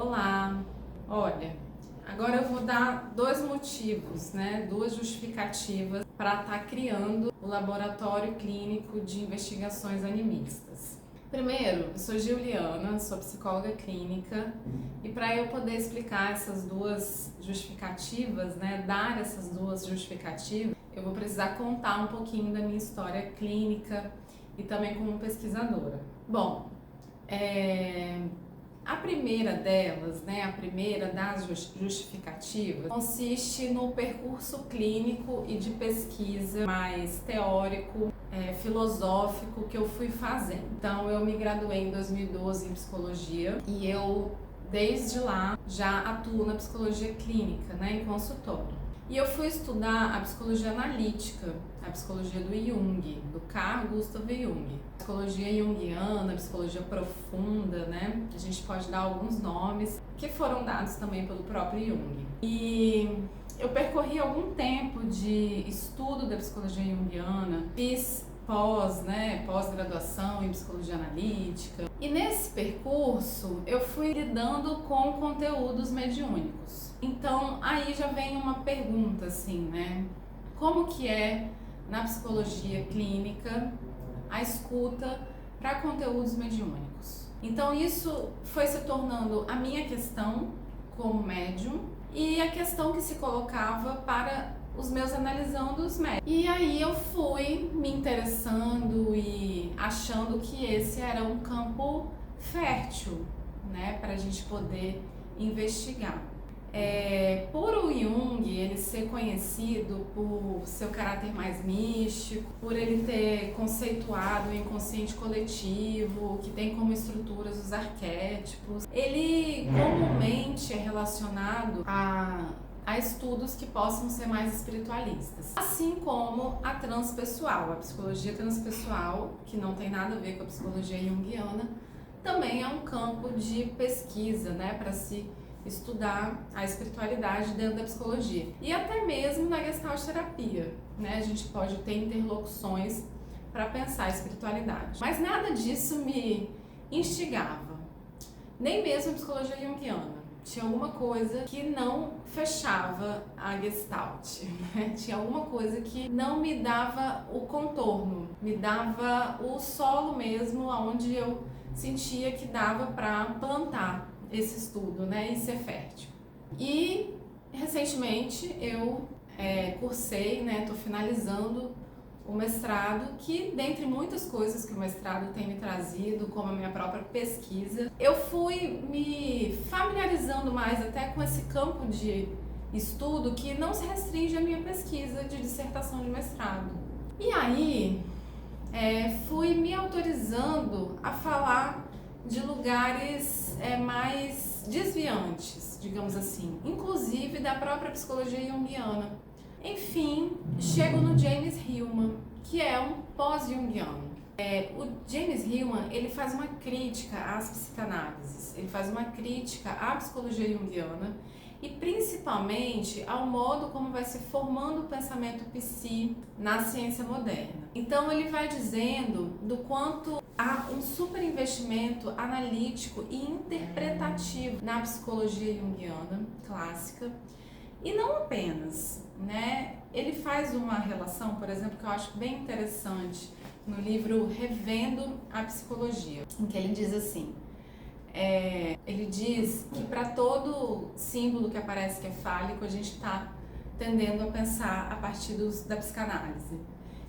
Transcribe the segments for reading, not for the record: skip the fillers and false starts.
Olá, olha, agora eu vou dar dois motivos, duas justificativas para estar criando o Laboratório Clínico de Investigações Animistas. Primeiro, eu sou Juliana, sou psicóloga clínica e para eu poder explicar essas duas justificativas, dar essas duas justificativas, eu vou precisar contar um pouquinho da minha história clínica e também como pesquisadora. Bom, a primeira delas, a primeira das justificativas, consiste no percurso clínico e de pesquisa mais teórico, filosófico que eu fui fazendo. Então, eu me graduei em 2012 em psicologia e eu, desde lá, já atuo na psicologia clínica, em consultório. E eu fui estudar a psicologia analítica, a psicologia do Jung, do Carl Gustav Jung. A psicologia junguiana, a psicologia profunda, A gente pode dar alguns nomes que foram dados também pelo próprio Jung. E eu percorri algum tempo de estudo da psicologia junguiana, fiz pós-graduação em psicologia analítica. E nesse percurso eu fui lidando com conteúdos mediúnicos. Então aí já vem uma pergunta assim, como que é na psicologia clínica a escuta para conteúdos mediúnicos? Então isso foi se tornando a minha questão como médium e a questão que se colocava para os meus analisandos médicos. E aí eu fui me interessando e achando que esse era um campo fértil, para a gente poder investigar. Por o Jung ele ser conhecido por seu caráter mais místico, por ele ter conceituado o inconsciente coletivo, que tem como estruturas os arquétipos, ele comumente é relacionado a estudos que possam ser mais espiritualistas. Assim como a transpessoal, a psicologia transpessoal, que não tem nada a ver com a psicologia junguiana, também é um campo de pesquisa, para se estudar a espiritualidade dentro da psicologia. E até mesmo na Gestalt terapia, a gente pode ter interlocuções para pensar a espiritualidade. Mas nada disso me instigava, nem mesmo a psicologia junguiana. Tinha alguma coisa que não fechava a Gestalt, Tinha alguma coisa que não me dava o contorno, me dava o solo mesmo, onde eu sentia que dava para plantar esse estudo, e ser fértil. E recentemente eu cursei, estou finalizando o mestrado, que dentre muitas coisas que o mestrado tem me trazido, como a minha própria pesquisa, eu fui me familiarizando mais até com esse campo de estudo que não se restringe à minha pesquisa de dissertação de mestrado. E aí fui me autorizando a falar de lugares mais desviantes, digamos assim, inclusive da própria psicologia junguiana. Enfim, chego no James Hillman, que é um pós-junguiano. O James Hillman, ele faz uma crítica às psicanálises, ele faz uma crítica à psicologia junguiana e principalmente ao modo como vai se formando o pensamento psi na ciência moderna. Então ele vai dizendo do quanto há um super investimento analítico e interpretativo na psicologia junguiana clássica. E não apenas, Ele faz uma relação, por exemplo, que eu acho bem interessante no livro Revendo a Psicologia, em que ele diz assim, ele diz que para todo símbolo que aparece que é fálico, a gente está tendendo a pensar a partir da psicanálise.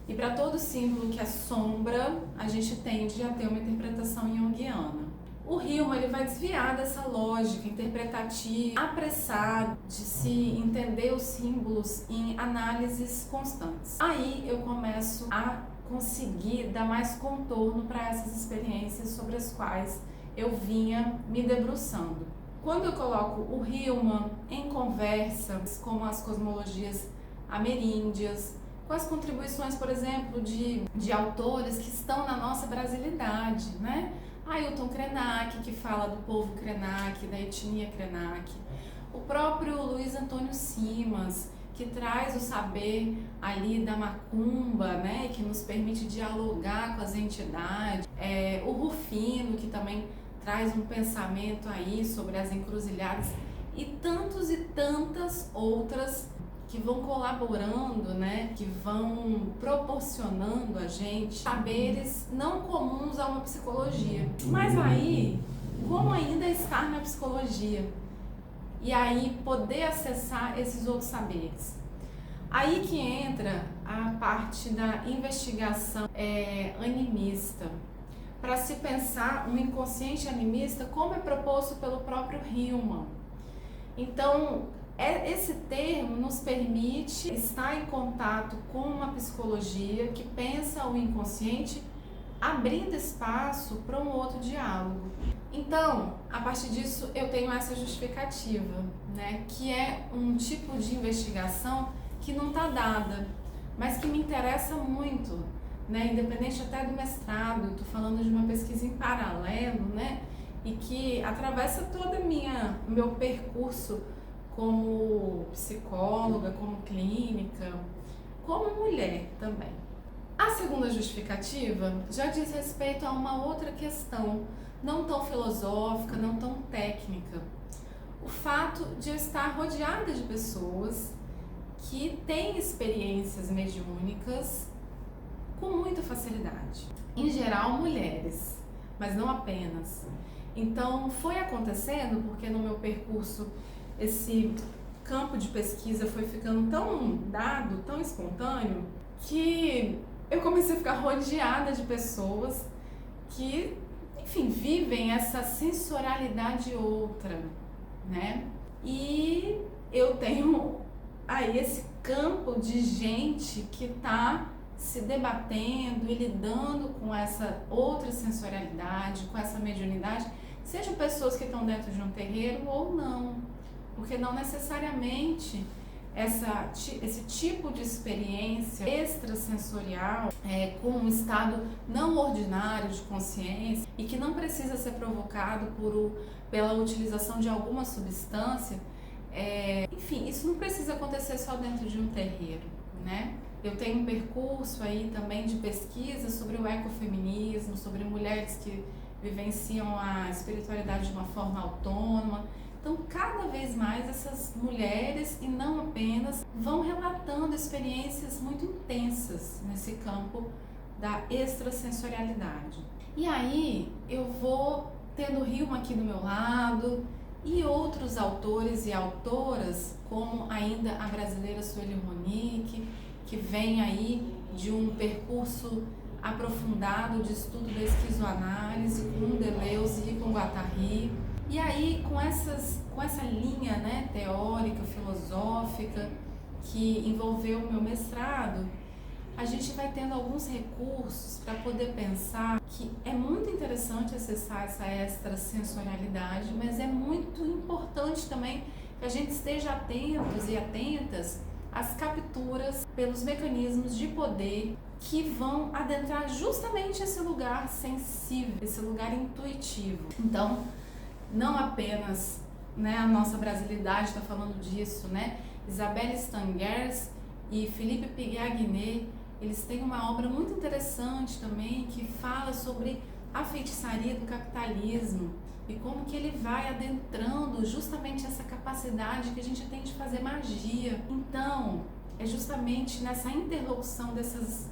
E para todo símbolo que é sombra, a gente tende a ter uma interpretação junguiana. O Hillman ele vai desviar dessa lógica interpretativa, apressada de se entender os símbolos em análises constantes. Aí eu começo a conseguir dar mais contorno para essas experiências sobre as quais eu vinha me debruçando. Quando eu coloco o Hillman em conversas com as cosmologias ameríndias, com as contribuições, por exemplo, de autores que estão na nossa brasilidade, Ailton Krenak, que fala do povo Krenak, da etnia Krenak. O próprio Luiz Antônio Simas, que traz o saber ali da macumba, que nos permite dialogar com as entidades. O Rufino, que também traz um pensamento aí sobre as encruzilhadas e tantas outras que vão colaborando, né, que vão proporcionando a gente saberes não comuns a uma psicologia. Mas aí, como ainda estar na psicologia? E aí poder acessar esses outros saberes. Aí que entra a parte da investigação animista, para se pensar um inconsciente animista como é proposto pelo próprio Hillman. Então, esse termo nos permite estar em contato com uma psicologia que pensa o inconsciente, abrindo espaço para um outro diálogo. Então, a partir disso, eu tenho essa justificativa, né, que é um tipo de investigação que não está dada, mas que me interessa muito, né, independente até do mestrado. Estou falando de uma pesquisa em paralelo, né, e que atravessa todo o meu percurso como psicóloga, como clínica, como mulher também. A segunda justificativa já diz respeito a uma outra questão, não tão filosófica, não tão técnica. O fato de eu estar rodeada de pessoas que têm experiências mediúnicas com muita facilidade. Em geral, mulheres, mas não apenas. Então, foi acontecendo porque no meu percurso esse campo de pesquisa foi ficando tão dado, tão espontâneo, que eu comecei a ficar rodeada de pessoas que, enfim, vivem essa sensorialidade outra, né? E eu tenho aí esse campo de gente que está se debatendo e lidando com essa outra sensorialidade, com essa mediunidade, sejam pessoas que estão dentro de um terreiro ou não, porque não necessariamente esse tipo de experiência extrasensorial com um estado não ordinário de consciência e que não precisa ser provocado pela utilização de alguma substância, enfim, isso não precisa acontecer só dentro de um terreiro, né? Eu tenho um percurso aí também de pesquisa sobre o ecofeminismo, sobre mulheres que vivenciam a espiritualidade de uma forma autônoma. Então, cada vez mais essas mulheres, e não apenas, vão relatando experiências muito intensas nesse campo da extrasensorialidade. E aí, eu vou tendo o Hillman aqui do meu lado e outros autores e autoras, como ainda a brasileira Sueli Ronick, que vem aí de um percurso aprofundado de estudo da esquizoanálise com Deleuze e com Guattari. E aí, com essa linha, né, teórica, filosófica, que envolveu o meu mestrado, a gente vai tendo alguns recursos para poder pensar que é muito interessante acessar essa extrasensorialidade, mas é muito importante também que a gente esteja atentos e atentas às capturas pelos mecanismos de poder que vão adentrar justamente esse lugar sensível, esse lugar intuitivo. Então, não apenas, né, a nossa brasilidade está falando disso, né? Isabelle Stangers e Philippe Piguet-Guinet, eles têm uma obra muito interessante também que fala sobre a feitiçaria do capitalismo e como que ele vai adentrando justamente essa capacidade que a gente tem de fazer magia. Então, é justamente nessa interlocução desses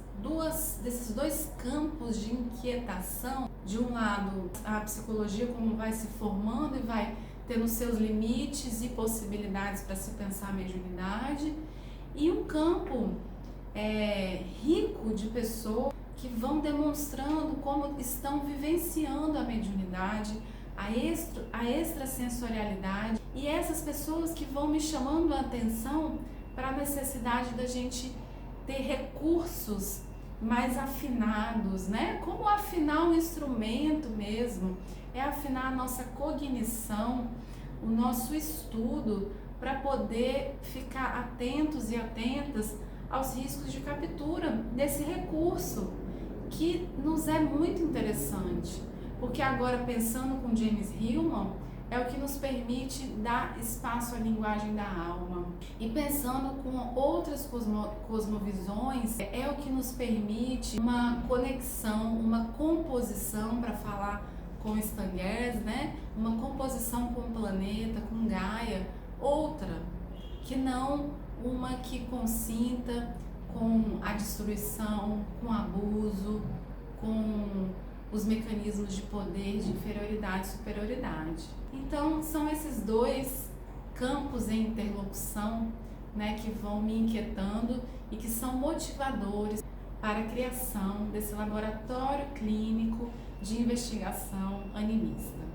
dois campos de inquietação, de um lado a psicologia como vai se formando e vai tendo seus limites e possibilidades para se pensar a mediunidade, e um campo rico de pessoas que vão demonstrando como estão vivenciando a mediunidade, a extrasensorialidade, e essas pessoas que vão me chamando a atenção para a necessidade da gente ter recursos mais afinados, né? Como afinar um instrumento mesmo, afinar a nossa cognição, o nosso estudo, para poder ficar atentos e atentas aos riscos de captura desse recurso, que nos é muito interessante, porque agora, pensando com James Hillman, é o que nos permite dar espaço à linguagem da alma. E pensando com outras cosmovisões, é o que nos permite uma conexão, uma composição, para falar com Stan Getz, né? Uma composição com o planeta, com Gaia, outra, que não uma que consinta com a destruição, com o abuso, com os mecanismos de poder, de inferioridade e superioridade. Então, são esses dois campos em interlocução, né, que vão me inquietando e que são motivadores para a criação desse laboratório clínico de investigação animista.